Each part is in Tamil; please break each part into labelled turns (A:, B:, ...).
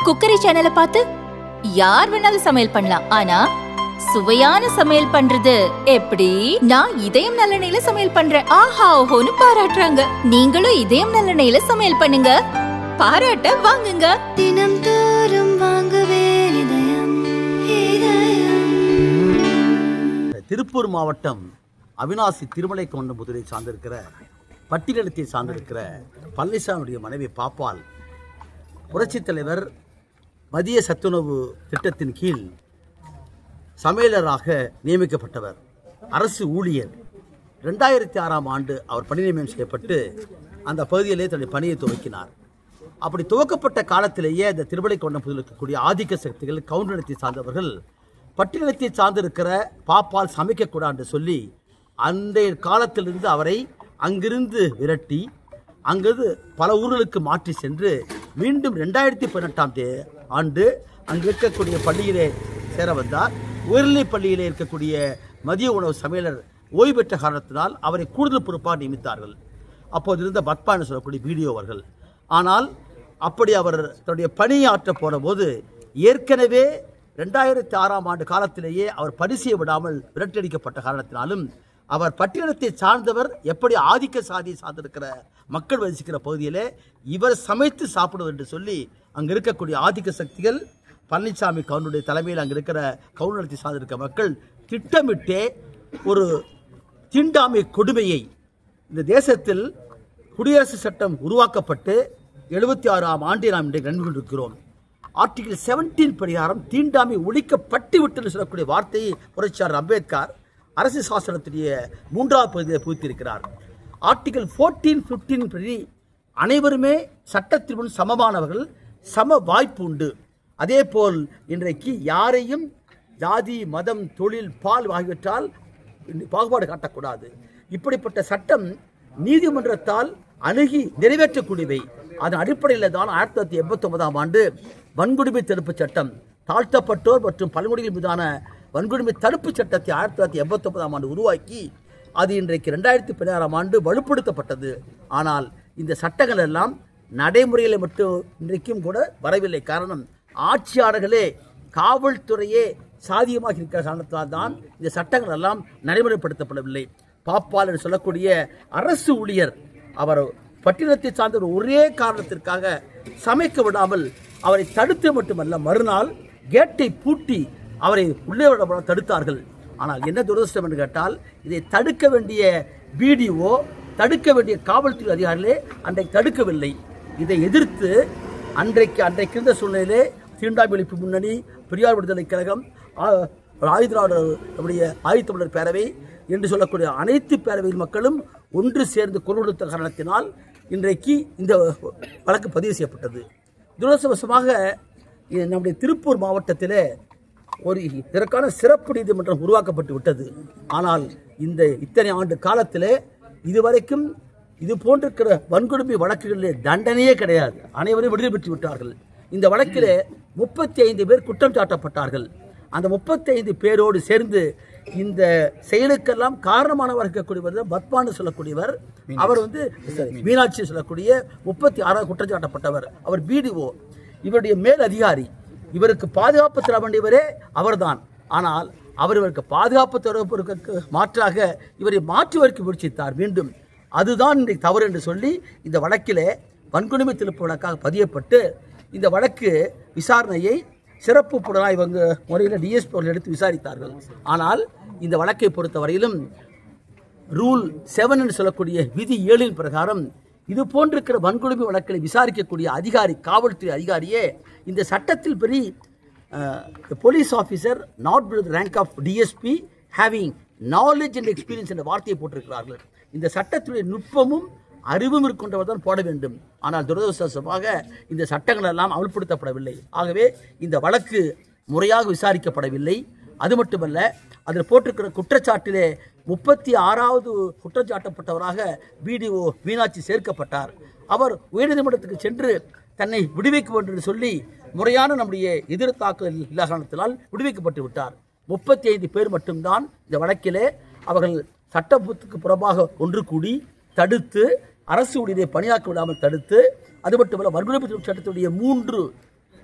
A: குக்கரி சேனலை பார்த்து யார் வேணாலும் சமையல் பண்ணலாம். ஆனா சுவையான சமையல் பண்றது எப்படி? நான் இதயம் நல்லெண்ணெயில சமையல் பண்றேன். ஆஹா ஓஹோன்னு பாராட்டுறாங்க. நீங்களும் இதயம் நல்லெண்ணெயில சமையல் பண்ணுங்க, பாராட்ட வாங்குங்க.
B: தினம் தோறும் வாங்குவே இதயம்.
C: திருப்பூர் மாவட்டம் அவிநாசி திருமலைக்கொண்ட முதலை சார்ந்திருக்கிற பட்டியலத்தை சார்ந்திருக்கிற பழனிசாமியுடைய மனைவி பாப்பால் புரட்சித் தலைவர் மதிய சத்துணவு திட்டத்தின் கீழ் சமையலராக நியமிக்கப்பட்டவர். அரசு ஊழியர். 2006ஆம் ஆண்டு அவர் பணி நியமனம் செய்யப்பட்டு அந்த பகுதியிலே தன்னுடைய பணியை துவக்கினார். அப்படி துவக்கப்பட்ட காலத்திலேயே அந்த திருமலைக்கொண்டம் பகுதியில் இருக்கக்கூடிய ஆதிக்க சக்திகள் கவுண்டனத்தை சார்ந்தவர்கள் பட்டியலத்தை சார்ந்திருக்கிற பாப்பால் சமைக்கக்கூடாது என்று சொல்லி அந்த காலத்திலிருந்து அவரை அங்கிருந்து விரட்டி அங்கிருந்து பல ஊர்களுக்கு மாற்றி சென்று மீண்டும் 2018ஆம் ஆண்டு அங்கு இருக்கக்கூடிய பள்ளியிலே சேர வந்தார். உயர்நிலை பள்ளியிலே இருக்கக்கூடிய மதிய உணவு சமையலர் ஓய்வு பெற்ற காரணத்தினால் அவரை கூடுதல் பொறுப்பாக நியமித்தார்கள். அப்போது இருந்த பத்மா என்று சொல்லக்கூடிய வீடியோ அவர்கள். ஆனால் அப்படி அவர் தன்னுடைய பணியாற்ற போன போது ஏற்கனவே 2006ஆம் ஆண்டு காலத்திலேயே அவர் பணி செய்ய விடாமல் விரட்டடிக்கப்பட்ட காரணத்தினாலும் அவர் பட்டியலத்தை சார்ந்தவர் எப்படி ஆதிக்க சாதியை சார்ந்திருக்கிற மக்கள் வசிக்கிற பகுதியிலே இவர் சமைத்து சாப்பிடுவது என்று சொல்லி அங்கே இருக்கக்கூடிய ஆதிக்க சக்திகள் பழனிசாமி கவுண்டருடைய தலைமையில் அங்கே இருக்கிற கவுண்டனத்தை சார்ந்திருக்கிற மக்கள் திட்டமிட்டே ஒரு தீண்டாமை கொடுமையை இந்த தேசத்தில் குடியரசு சட்டம் உருவாக்கப்பட்டு 76ஆம் ஆண்டை நாம் இன்றைக்கு கண்டு கொண்டிருக்கிறோம். ஆர்டிகிள் 17 பிரகாரம் தீண்டாமை ஒழிக்கப்பட்டு விட்டு சொல்லக்கூடிய வார்த்தையை புரட்சியாளர் அம்பேத்கர் அரசு சாசனத்துடைய 3வது பகுதியில் புகுத்தியிருக்கிறார். ஆர்டிகிள் 14, 15 படி அனைவருமே சட்டத்தின் முன் சமமானவர்கள், சம வாய்ப்பு உண்டு. அதே போல் இன்றைக்கு யாரையும் ஜாதி, மதம், தொழில், பால் ஆகியவற்றால் பாகுபாடு காட்டக்கூடாது. இப்படிப்பட்ட சட்டம் நீதிமன்றத்தால் அணுகி நிறைவேற்றக்கூடியவை. அதன் அடிப்படையில் தான் 1989ஆம் ஆண்டு வன்கொடுமை தடுப்பு சட்டம், தாழ்த்தப்பட்டோர் மற்றும் பழங்குடிகள் மீதான வன்கொடுமை தடுப்பு சட்டத்தை 1989ஆம் ஆண்டு உருவாக்கி அது இன்றைக்கு 2016ஆம் ஆண்டு வலுப்படுத்தப்பட்டது. ஆனால் இந்த சட்டங்கள் எல்லாம் நடைமுறையில் மட்டும் இன்றைக்கும் கூட வரவில்லை. காரணம், ஆட்சியாளர்களே காவல்துறையே சாதியமாக இருக்கிற காரணத்தால் தான் இந்த சட்டங்கள் எல்லாம் நடைமுறைப்படுத்தப்படவில்லை. பாப்பால் என்று சொல்லக்கூடிய அரசு ஊழியர் அவர் பட்டியலத்தை சார்ந்த ஒரே காரணத்திற்காக சமைக்க விடாமல் அவரை தடுத்து மட்டுமல்ல, மறுநாள் கேட்டை பூட்டி அவரை உள்ளே விட தடுத்தார்கள். ஆனால் என்ன துரதிர்ஷ்டம் என்று கேட்டால், இதை தடுக்க வேண்டிய பிடிஓ, தடுக்க வேண்டிய காவல்துறை அதிகாரிகளே அன்றைக்கு தடுக்கவில்லை. இதை எதிர்த்து அன்றைக்கு இருந்த சூழ்நிலையிலே தீண்டாமை ஒழிப்பு முன்னணி, பெரியார் விடுதலை கழகம், ஆயுதமிழர் பேரவை என்று சொல்லக்கூடிய அனைத்து பேரவையில் மக்களும் ஒன்று சேர்ந்து குரல் கொடுத்த காரணத்தினால் இன்றைக்கு இந்த வழக்கு பதிவு செய்யப்பட்டது. துரதிர்ஷ்டவசமாக நம்முடைய திருப்பூர் மாவட்டத்திலே ஒரு இதற்கான சிறப்பு நீதிமன்றம் உருவாக்கப்பட்டு விட்டது. ஆனால் இத்தனை ஆண்டு காலத்திலே இதுவரைக்கும் இது போன்றிருக்கிற வன்கொடுமை வழக்குகளிலே தண்டனையே கிடையாது. அனைவரும் விடுதலை பெற்று விட்டார்கள். இந்த வழக்கிலே 35 பேர் குற்றம் சாட்டப்பட்டார்கள். அந்த 35 பேரோடு சேர்ந்து இந்த செயலுக்கெல்லாம் காரணமானவர் இருக்கக்கூடியவர் பத்மான்னு சொல்லக்கூடியவர், அவர் மீனாட்சி சொல்லக்கூடிய 36 குற்றம் சாட்டப்பட்டவர். அவர் பிடிஓ, இவருடைய மேல் அதிகாரி. இவருக்கு பாதுகாப்பு தர வேண்டியவரே அவர்தான். ஆனால் இவருக்கு பாதுகாப்பு தரப்பதற்கு மாற்றாக இவரை மாற்றுவதற்கு முயற்சித்தார். மீண்டும் அதுதான் இன்றைக்கு தவறு என்று சொல்லி இந்த வழக்கிலே வன்கொடுமை தடுப்பு வழக்காக பதியப்பட்டு இந்த வழக்கு விசாரணையை சிறப்பு புலனாய்வு முறையில் டிஎஸ்பி அவர்கள் எடுத்து விசாரித்தார்கள். ஆனால் இந்த வழக்கை பொறுத்தவரையிலும் ரூல் 7 என்று சொல்லக்கூடிய விதி 7 பிரகாரம் இது போன்றிருக்கிற வன்கொடுமை வழக்குகளை விசாரிக்கக்கூடிய அதிகாரி, காவல்துறை அதிகாரியே இந்த சட்டத்தில் படி police officer not with rank of DSP having knowledge and experience என்ற வார்த்தையை போட்டிருக்கிறார்கள். இந்த சட்டத்துடைய நுட்பமும் அறிவும் கொண்டவர் தான் போட வேண்டும். ஆனால் துரதிர்ஷ்டவசமாக இந்த சட்டங்கள் எல்லாம் அமல்படுத்தப்படவில்லை. ஆகவே இந்த வழக்கு முறையாக விசாரிக்கப்படவில்லை. அது மட்டுமல்ல, அதில் போட்டிருக்கிற குற்றச்சாட்டிலே 36வது குற்றச்சாட்டப்பட்டவராக பிடிஓ மீனாட்சி சேர்க்கப்பட்டார். அவர் உயர்நீதிமன்றத்துக்கு சென்று தன்னை விடுவிக்க வேண்டும் என்று சொல்லி முறையான நம்முடைய எதிர் தாக்குதல் இல்லா காரணத்தினால் விடுவிக்கப்பட்டு விட்டார். 35 பேர் மட்டும்தான் இந்த வழக்கிலே அவர்கள் சட்டத்துக்கு புறம்பாக ஒன்று கூடி தடுத்து அரசு ஊழியரை பணியாக்க விடாமல் தடுத்து, அது மட்டுமல்ல வன்கொடுமை சட்டத்துடைய 3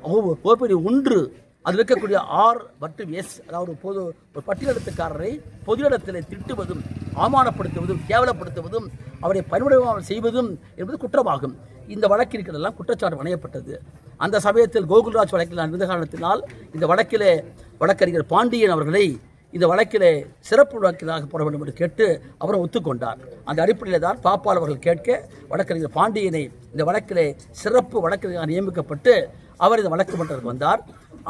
C: உபப்பிரிவு 1 அதில் இருக்கக்கூடிய R மற்றும் S, அதாவது ஒரு பட்டியலெடுத்துக்காரரை பொது இடத்திலே திட்டுவதும் அவமானப்படுத்துவதும் கேவலப்படுத்துவதும் அவரை பணிவிடாமல் செய்வதும் என்பது குற்றமாகும். இந்த வழக்கிற்கெல்லாம் குற்றச்சாட்டு வணையப்பட்டது. அந்த சமயத்தில் கோகுல்ராஜ் வழக்கில் நான் இருந்த காரணத்தினால் இந்த வழக்கிலே வழக்கறிஞர் பாண்டியன் அவர்களை இந்த வழக்கிலே சிறப்பு வழக்கிலாக போட வேண்டும் என்று கேட்டு அவரை ஒத்துக்கொண்டார். அந்த அடிப்படையில் தான் பாப்பால் அவர்கள் கேட்க வழக்கறிஞர் பாண்டியனை இந்த வழக்கிலே சிறப்பு வழக்கறிஞராக நியமிக்கப்பட்டு அவர் இந்த வழக்கு மன்றத்துக்கு வந்தார்.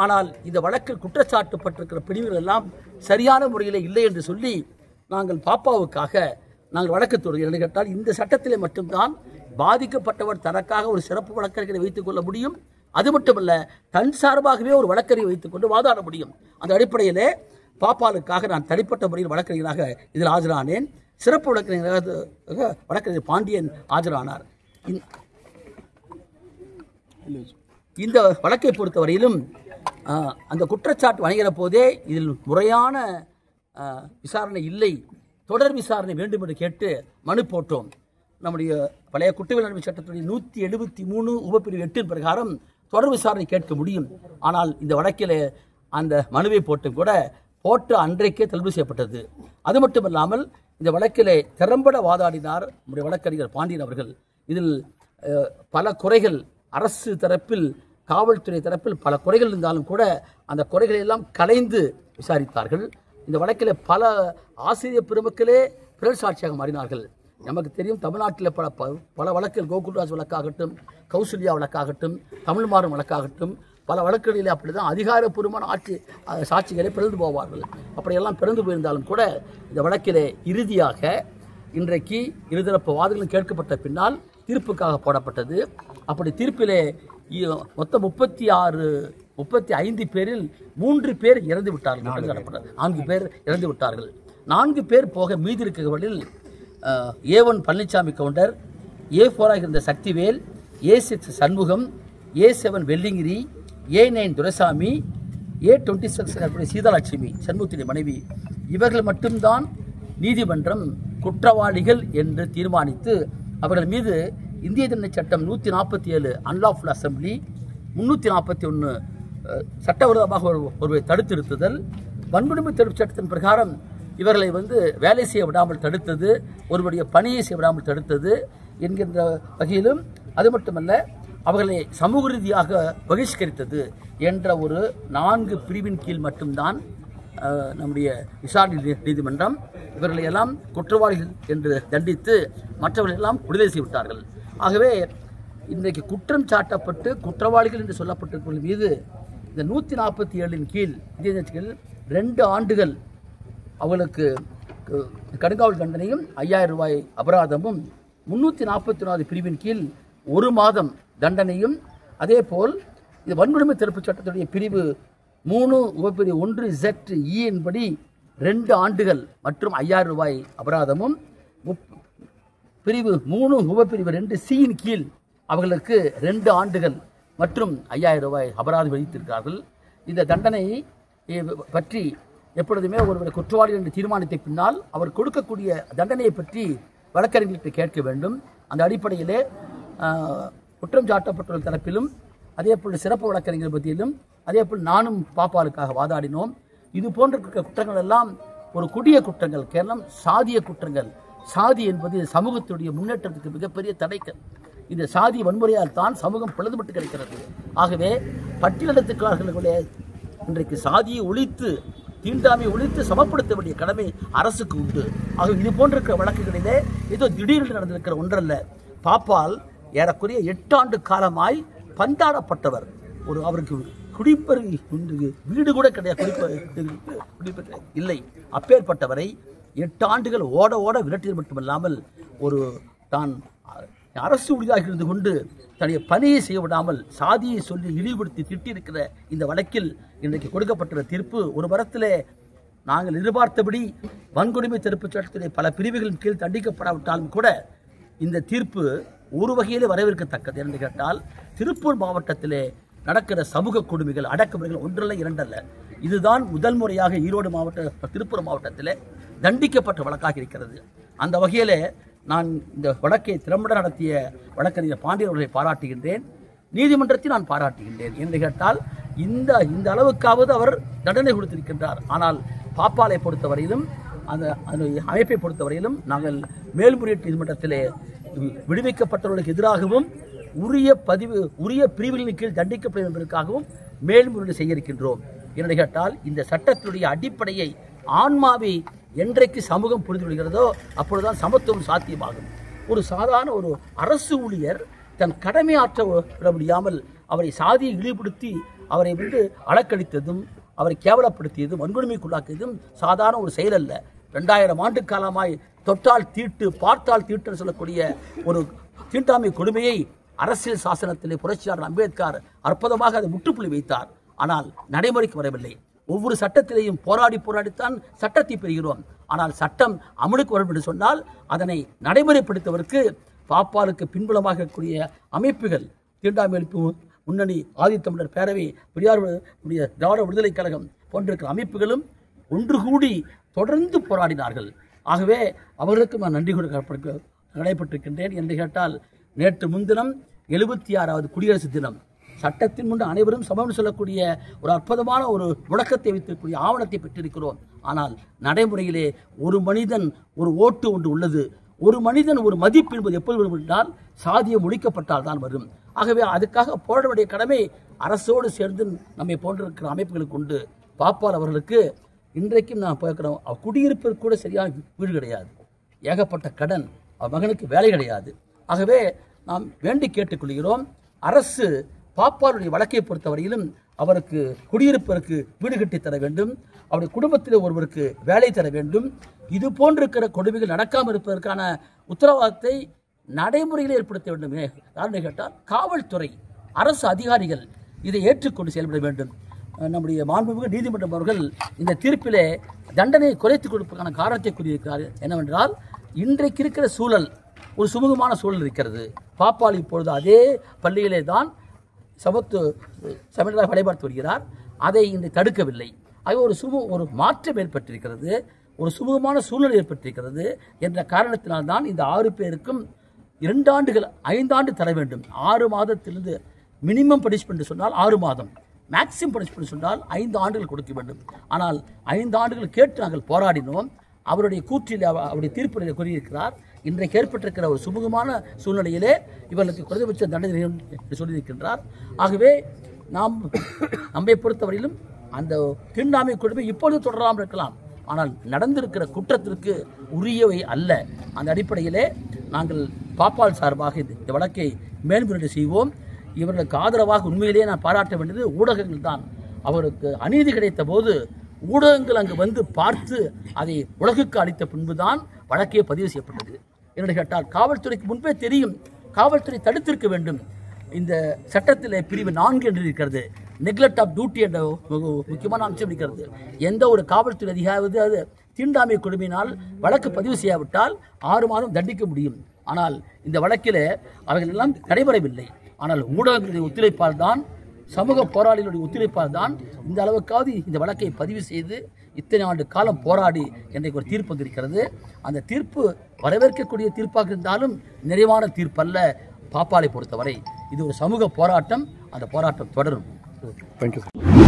C: ஆனால் இந்த வழக்கில் குற்றச்சாட்டுப்பட்டிருக்கிற பிரிவுகள் எல்லாம் சரியான முறையில் இல்லை என்று சொல்லி நாங்கள் பாப்பாவுக்காக நாங்கள் வழக்கு தொடர்கிறோம். என்று கேட்டால் இந்த சட்டத்திலே மட்டும்தான் பாதிக்கப்பட்டவர் தனக்காக ஒரு சிறப்பு வழக்கறிஞரை வைத்துக் கொள்ள முடியும். அது மட்டுமல்ல, தன் சார்பாகவே ஒரு வழக்கறிஞரை வைத்துக் கொண்டு வாதாட முடியும். அந்த அடிப்படையிலே பாப்பாலுக்காக நான் தனிப்பட்ட முறையில் வழக்கறிஞராக இதில் ஆஜரானேன். சிறப்பு வழக்கறிஞர் பாண்டியன் ஆஜரானார். இந்த வழக்கை பொறுத்தவரையிலும் அந்த குற்றச்சாட்டு வணைகிற போதே இதில் முறையான விசாரணை இல்லை, தொடர் விசாரணை வேண்டும் என்று கேட்டு மனு போட்டோம். நம்முடைய பழைய குற்றவியல் நடைமுறை சட்டத்துடைய 173 உபப்பிரிவு 8 பிரகாரம் தொடர் விசாரணை கேட்க முடியும். ஆனால் இந்த வழக்கில் அந்த மனுவை போட்டும் கூட போட்ட அன்றைக்கே தள்ளுபடி செய்யப்பட்டது. அது மட்டுமல்லாமல் இந்த வழக்கிலே திறம்பட வாதாடினார் நம்முடைய வழக்கறிஞர் பாண்டியன் அவர்கள். இதில் பல குறைகள், அரசு தரப்பில் காவல்துறை தரப்பில் பல குறைகள் இருந்தாலும் கூட அந்த குறைகளை எல்லாம் கலைந்து விசாரித்தார்கள். இந்த வழக்கில் பல ஆசிரியர் பெருமக்களே பிறர் சாட்சியாக மாறினார்கள். நமக்கு தெரியும், தமிழ்நாட்டில் பல வழக்குகள், கோகுல்ராஜ் வழக்காகட்டும், கௌசல்யா வழக்காகட்டும், தமிழ் மாறும் வழக்காகட்டும், பல வழக்குகளிலே அப்படிதான் அதிகாரப்பூர்வமான சாட்சிகளை பிறந்து போவார்கள். அப்படியெல்லாம் பிறந்து போயிருந்தாலும் கூட இந்த வழக்கிலே இறுதியாக இன்றைக்கு இருதரப்பு வாதங்களும் கேட்கப்பட்ட பின்னால் தீர்ப்புக்காக போடப்பட்டது. அப்படி தீர்ப்பிலே மொத்தம் 35 பேரில் 3 பேர் இறந்து விட்டார்கள். 4 பேர் இறந்து விட்டார்கள். 4 பேர் போக மீதி இருக்கிறவர்களில் A1 பழனிசாமி கவுண்டர், A4 இருந்த Sakthivel, A6 Shanmugam, A7 Velliangiri, A9 Duraisamy, A26 Seethalakshmi சண்முகத்தின் மனைவி, இவர்கள் மட்டும்தான் நீதிமன்றம் குற்றவாளிகள் என்று தீர்மானித்து அவர்கள் மீது இந்திய தண்டனை சட்டம் 147 அன்லாஃபுல் அசம்பிளி, 341 சட்டவிரோதமாக ஒருவரை தடுத்திருத்துதல், வன்கொடுமை தடுப்பு சட்டத்தின் பிரகாரம் இவர்களை வேலை செய்ய விடாமல் தடுத்தது, ஒருவருடைய பணியை செய்ய விடாமல் தடுத்தது என்கின்ற வகையிலும், அது மட்டுமல்ல அவர்களை சமூக ரீதியாக பகிஷ்கரித்தது என்ற ஒரு 4 பிரிவின் கீழ் மட்டும்தான் நம்முடைய விசாரணை நீதிமன்றம் இவர்களை எல்லாம் குற்றவாளிகள் என்று தண்டித்து மற்றவர்கள் எல்லாம் விடுதலை செய்துவிட்டார்கள். ஆகவே இன்றைக்கு குற்றம் சாட்டப்பட்டு குற்றவாளிகள் என்று சொல்லப்பட்டிருக்கிற மீது இந்த 147 கீழ் இந்திய 2 ஆண்டுகள் அவர்களுக்கு கடுங்காவல் தண்டனையும் 5000 ரூபாய் அபராதமும், 344 பிரிவின் கீழ் 1 மாதம் தண்டனையும், அதே போல் இது வன்கொடுமை தடுப்பு சட்டத்துடைய பிரிவு 3 உபப்பிரிவு 1ZE என்படி 2 ஆண்டுகள் மற்றும் 5000 ரூபாய் அபராதமும், பிரிவு 3 உபப்பிரிவு 2C கீழ் அவர்களுக்கு 2 ஆண்டுகள் மற்றும் 5000 ரூபாய் அபராதம் விதித்திருக்கிறார்கள். இந்த தண்டனை பற்றி எப்பொழுதுமே ஒருவரை குற்றவாளி என்று தீர்மானித்த பின்னால் அவர் கொடுக்கக்கூடிய தண்டனையை பற்றி வழக்கறிஞர்களுக்கு கேட்க வேண்டும். அந்த அடிப்படையிலே குற்றம் சாட்டப்பட்டுள்ள தரப்பிலும் அதே போல் சிறப்பு வழக்கறிஞர் பற்றியிலும் அதே போல் நானும் பாப்பாலுக்காக வாதாடினோம். இது போன்ற குற்றங்கள் எல்லாம் ஒரு கொடிய குற்றங்கள், கேரளம் சாதிய குற்றங்கள். சாதி என்பது சமூகத்துடைய முன்னேற்றத்துக்கு மிகப்பெரிய தடைக்கல். இந்த சாதி வன்முறையால் தான் சமூகம் பிளவுபட்டு கிடைக்கிறது. ஆகவே பட்டியலிடத்துக்காரர்களுடைய இன்றைக்கு சாதியை ஒழித்து, தீண்டாமை ஒழித்து சமப்படுத்த வேண்டிய கடமை அரசுக்கு உண்டு. ஆகவே இது போன்ற வழக்குகளிலே ஏதோ திடீரென்று நடந்திருக்கிற ஒன்றல்ல. பாப்பால் ஏறக்குறைய 8 ஆண்டு காலமாய் பந்தாடப்பட்டவர். அவருக்கு குடிப்பெருகி வீடு கூட கிடையாது, குடிப்பெரு இல்லை. அப்பேற்பட்டவரை 8 ஆண்டுகள் ஓட ஓட விரட்டியது மட்டுமல்லாமல் தான் அரசு ஊழியராக இருந்து கொண்டு தன்னுடைய பணியை செய்ய விடாமல் சாதியை சொல்லி இழிவுபடுத்தி திட்டியிருக்கிற இந்த வழக்கில் இன்றைக்கு கொடுக்கப்பட்டுள்ள தீர்ப்பு ஒரு புறத்திலே நாங்கள் எதிர்பார்த்தபடி வன்கொடுமை தடுப்பு சட்டத்திலே பல பிரிவுகளின் கீழ் தண்டிக்கப்படாவிட்டாலும் கூட இந்த தீர்ப்பு ஒரு வகையிலே வரவேற்கத்தக்கது என்று கேட்டால், திருப்பூர் மாவட்டத்திலே நடக்கிற சமூக கொடுமைகள், அடக்குமுறைகள் ஒன்றல்ல இரண்டல்ல. இதுதான் முதல் முறையாக ஈரோடு மாவட்ட, திருப்பூர் மாவட்டத்திலே தண்டிக்கப்பட்ட வழக்காக இருக்கிறது. அந்த வகையிலே நான் இந்த வழக்கை திறம்பட நடத்திய வழக்கறிஞர் பாண்டியன் அவர்களை பாராட்டுகின்றேன். நீதிமன்றத்தை நான் பாராட்டுகின்றேன். என்று கேட்டால் இந்த அளவுக்காவது அவர் தண்டனை கொடுத்திருக்கின்றார். ஆனால் பாப்பாலை பொறுத்தவரையிலும் அந்த அமைப்பை பொறுத்தவரையிலும் நாங்கள் மேல்முறையீட்டு நீதிமன்றத்திலே விடுவிக்கப்பட்டவர்களுக்கு எதிராகவும் உரிய பிரிவுகளின் கீழ் தண்டிக்கப்படும் என்பதற்காகவும் மேல்முறையீடு செய்ய இருக்கின்றோம். என்று கேட்டால் இந்த சட்டத்தினுடைய அடிப்படையை ஆன்மாவை என்றைக்கு சமூகம் புரிந்து கொள்கிறதோ அப்பொழுதுதான் சமத்துவம் சாத்தியமாகும். ஒரு சாதாரண ஒரு அரசு ஊழியர் தன் கடமை ஆற்ற விட முடியாமல் அவரை சாதியை இழிவுபடுத்தி அவரை அலக்கழித்ததும் அவரை கேவலப்படுத்தியதும் வன்கொடுமைக்குள்ளாக்கியதும் சாதாரண ஒரு செயல் அல்ல. 2000 ஆண்டு காலமாய் தொட்டால் தீட்டு பார்த்தால் தீட்டு சொல்லக்கூடிய ஒரு தீண்டாமை கொடுமையை அரசியல் சாசனத்திலே புரட்சியாளர் அம்பேத்கர் அற்புதமாக அதை முற்றுப்புள்ளி வைத்தார். ஆனால் நடைமுறைக்கு வரவில்லை. ஒவ்வொரு சட்டத்திலேயும் போராடித்தான் சட்டத்தை பெறுகிறோம். ஆனால் சட்டம் அமலுக்கு வரும் என்று சொன்னால் அதனை நடைமுறைப்படுத்துவதற்கு பாப்பாலுக்கு பின்புலமாக இருக்கக்கூடிய அமைப்புகள் தீண்டாமை ஒழிப்பு முன்னணி, ஆதித்தமிழர் பேரவை, பெரியார் திராவிட விடுதலை கழகம் போன்றிருக்கிற அமைப்புகளும் ஒன்று கூடி தொடர்ந்து போராடினார்கள். ஆகவே அவர்களுக்கு நான் நன்றி நடைபெற்றிருக்கின்றேன். என்று கேட்டால் நேற்று முன்தினம் 76வது குடியரசு தினம். சட்டத்தின் முன் அனைவரும் சமம் சொல்லக்கூடிய ஒரு அற்புதமான ஒரு முழக்கத்தை வைத்திருக்கக்கூடிய ஆவணத்தை பெற்றிருக்கிறோம். ஆனால் நடைமுறையிலே ஒரு மனிதன் ஒரு ஓட்டு ஒன்று உள்ளது. ஒரு மனிதன் ஒரு மதிப்பு என்பது எப்போது வரும் என்றால் சாதியம் ஒழிக்கப்பட்டால் தான் வரும். ஆகவே அதுக்காக போராட வேண்டிய கடமை அரசோடு சேர்ந்து நம்மை போன்றிருக்கிற அமைப்புகளுக்கு உண்டு. பாப்பால் அவர்களுக்கு இன்றைக்கும் நான் பார்க்கிறோம், குடியிருப்பதற்கு கூட சரியான வீடு கிடையாது, ஏகப்பட்ட கடன், மகனுக்கு வேலை கிடையாது. ஆகவே நாம் வேண்டி கேட்டுக்கொள்கிறோம், அரசு பாப்பாளுடைய வழக்கை பொறுத்தவரையிலும் அவருக்கு குடியிருப்பதற்கு வீடு கட்டி தர வேண்டும், அவருடைய குடும்பத்தில் ஒருவருக்கு வேலை தர வேண்டும். இது போன்றிருக்கிற கொடுமைகள் நடக்காமல் இருப்பதற்கான உத்தரவாதத்தை நடைமுறையில் ஏற்படுத்த வேண்டும். காரணம் கேட்டால் காவல்துறை, அரசு அதிகாரிகள் இதை ஏற்றுக்கொண்டு செயல்பட வேண்டும். நம்முடைய மாண்புமிகு நீதிமன்றம் அவர்கள் இந்த தீர்ப்பிலே தண்டனையை குறைத்துக் கொடுப்பதற்கான காரணத்தை கூறியிருக்கிறார். என்னவென்றால் இன்றைக்கு இருக்கிற சூழல் ஒரு சுமூகமான சூழல் இருக்கிறது. பாப்பால் இப்பொழுது அதே பள்ளியிலே தான் சமயமாக படைபார்த்து வருகிறார். அதை இன்று தடுக்கவில்லை. ஆக ஒரு மாற்றம் ஏற்பட்டிருக்கிறது, ஒரு சுமூகமான சூழ்நிலை ஏற்பட்டிருக்கிறது என்ற காரணத்தினால்தான் இந்த 6 பேருக்கும் 2 ஆண்டுகள் 5 ஆண்டு தர வேண்டும். 6 மாதத்திலிருந்து மினிமம் பனிஷ்மெண்ட் சொன்னால் 6 மாதம், மேக்சிமம் பனிஷ்மெண்ட் சொன்னால் 5 ஆண்டுகள் கொடுக்க வேண்டும். ஆனால் 5 ஆண்டுகள் கேட்டு நாங்கள் போராடினோம். அவருடைய கூற்றில் அவருடைய தீர்ப்பிலே கூறியிருக்கிறார், இன்றைக்கு ஏற்பட்டிருக்கிற ஒரு சுமூகமான சூழ்நிலையிலே இவர்களுக்கு குறைந்தபட்ச தண்டனை என்று சொல்லியிருக்கின்றார். ஆகவே நம்மை பொறுத்தவரையிலும் அந்த தீண்டாமை கொடுமை இப்பொழுது தொடராமல் இருக்கலாம், ஆனால் நடந்திருக்கிற குற்றத்திற்கு உரியவை அல்ல. அந்த அடிப்படையிலே நாங்கள் பாப்பால் சார்பாக இந்த வழக்கை மேல்முறையீடு செய்வோம். இவர்களுக்கு ஆதரவாக உண்மையிலேயே நான் பாராட்ட வேண்டியது ஊடகங்கள் தான். அவருக்கு அநீதி கிடைத்த போது ஊடகங்கள் அங்கு வந்து பார்த்து அதை உலகுக்கு அளித்த பின்புதான் வழக்கே பதிவு செய்யப்பட்டது. என்று கேட்டால் காவல்துறைக்கு முன்பே தெரியும், காவல்துறை தடுத்திருக்க வேண்டும். இந்த சட்டத்தில் பிரிவு 4 என்று இருக்கிறது, நெக்லெக்ட் ஆஃப் டியூட்டி என்ற முக்கியமான அம்சம் இருக்கிறது. எந்த ஒரு காவல்துறை அதிகாரி அது தீண்டாமை கொடுமையினால் வழக்கு பதிவு செய்யாவிட்டால் 6 மாதம் தண்டிக்க முடியும். ஆனால் இந்த வழக்கில் அவர்கள் எல்லாம் நடைபெறவில்லை. ஆனால் ஊடகங்களுடைய ஒத்துழைப்பால் தான், சமூக போராளிகளுடைய ஒத்துழைப்பால் தான் இந்த அளவுக்காவது இந்த வழக்கை பதிவு செய்து இத்தனை ஆண்டு காலம் போராடி இன்றைக்கு ஒரு தீர்ப்பு வந்திருக்கிறது. அந்த தீர்ப்பு வரவேற்கக்கூடிய தீர்ப்பாக இருந்தாலும் நிறைவான தீர்ப்பல்ல. பாப்பாலை பொறுத்தவரை இது ஒரு சமூக போராட்டம், அந்த போராட்டம் தொடரும்.
D: Thank you sir.